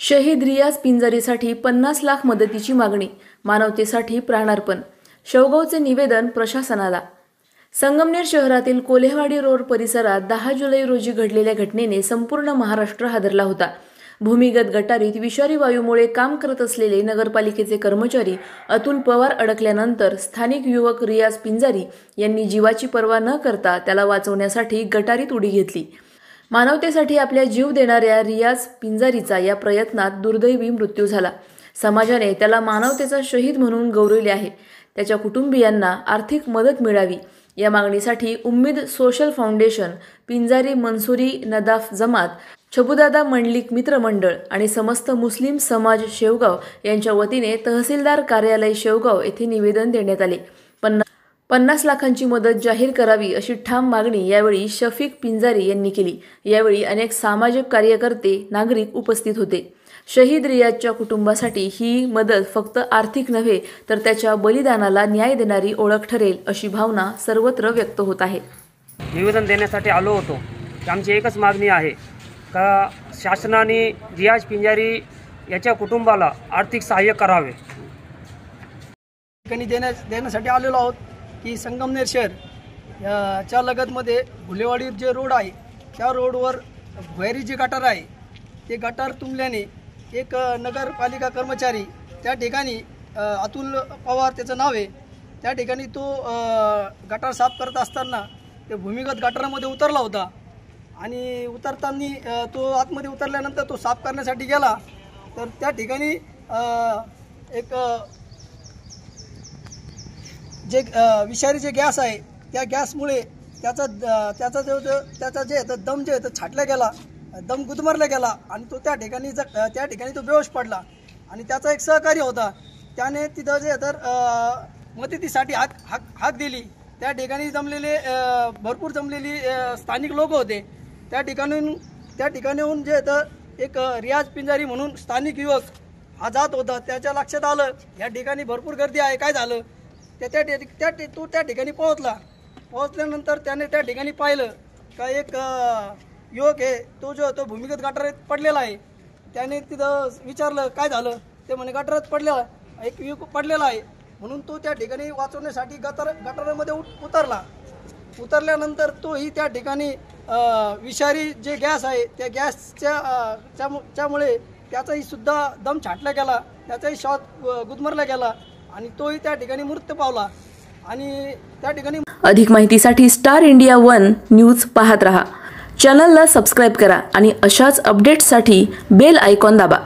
शहीद रियाज पिंजारीसाठी 50 लाख मदतीची मागणी, मानवतेसाठी प्राणार्पण. शेवगावचे निवेदन प्रशासनाला. संगमनेर शहरातील कोल्हेवाडी रोड परिसरात 10 जुलै रोजी घडलेल्या घटनेने संपूर्ण महाराष्ट्र हादरला होता. भूमिगत गटारीत विषारी वायूमुळे काम करत असलेले नगरपालिकेचे कर्मचारी अतुल पवार अडकल्यानंतर स्थानिक युवक रियाज पिंजारी यांनी जीवाची पर्वा न करता त्याला वाचवण्यासाठी गटारीत उडी घेतली. मानवतेसाठी आपला जीव देणाऱ्या रियाज पिंजारीचा या प्रयत्नात दुर्दैवी मृत्यू झाला. समाजाने त्याला मानवतेचा शहीद म्हणून गौरवले आहे. त्याच्या कुटुंबियांना आर्थिक मदत मिळावी या मागणीसाठी उम्मीद सोशल फाउंडेशन, पिंजारी मंसुरी नदाफ जमात, छबुदादा मंडलिक मित्र मंडळ आणि समस्त मुस्लिम समाज शेवगाव यांच्या वतीने तहसीलदार कार्यालय शेवगाव येथे निवेदन देण्यात आले. 50 लाखांची मदत जाहीर करावी अशी ठाम मागणी यावेळी शफीक पिंजारी यांनी केली. यावेळी अनेक सामाजिक कार्यकर्ते, नागरिक उपस्थित होते. शहीद रियाजच्या कुटुंबासाठी ही मदत फक्त आर्थिक नव्हे तर त्याच्या बलिदानाला न्याय देणारी ओळख ठरेल अशी भावना सर्वत्र व्यक्त होत आहे. निवेदन देण्यासाठी आलो होतो. आमची एकच मागणी आहे का शासनाने रियाज पिंजारी याच्या कुटुंबाला आर्थिक सहाय्य करावे. देण्यासाठी आलेलो आहोत की संगमनेर शहर च्या लगतमध्ये भुलेवाडी जे रोड आहे त्या रोडवर भैरी जे गटार आहे ते गटार तुंबल्याने एक नगरपालिका कर्मचारी त्या ठिकाणी अतुल पवार त्याचं नाव आहे, त्या ठिकाणी तो गटार साफ करत असताना ते भूमिगत गटारामध्ये उतरला होता आणि उतरताना तो आतमध्ये उतरल्यानंतर तो साफ करण्यासाठी गेला तर त्या ठिकाणी एक जे विषारी जे गॅस आहे त्या गॅसमुळे त्याचा जे दम जे छाटला गेला, दम गुदमरला गेला आणि तो त्या ठिकाणी तो बेहोश पडला. आणि त्याचा एक सहकारी होता, त्याने तिथं जे तर मदतीसाठी हाक दिली. त्या ठिकाणी भरपूर जमलेली स्थानिक लोक होते. त्या ठिकाणीहून जे तर एक रियाज पिंजारी म्हणून स्थानिक युवक हा जात होता. त्याच्या लक्षात आलं या ठिकाणी भरपूर गर्दी आहे, काय झालं तो त्या ठिकाणी पोहोचल्यानंतर त्याने त्या ठिकाणी पाहिलं का एक युवक आहे तो भूमिगत गटारात पडलेला आहे. त्याने तिथं विचारलं काय झालं, ते म्हणे गटारात पडलेला एक युवक पडलेला आहे. म्हणून तो त्या ठिकाणी वाचवण्यासाठी गटारामध्ये उतरल्यानंतर तोही त्या ठिकाणी विषारी जे गॅस आहे त्या गॅसच्यामुळे त्याचाही सुद्धा दम छाटला गेला, त्याचाही श्वास गुदमरला गेला आणि तोही त्या ठिकाणी मृत्यू पावला. आणि त्या ठिकाणी अधिक माहितीसाठी स्टार इंडिया 1 न्यूज पाहत रहा. चॅनलला सबस्क्राइब करा आणि अशाच अपडेट्ससाठी बेल आयकॉन दाबा.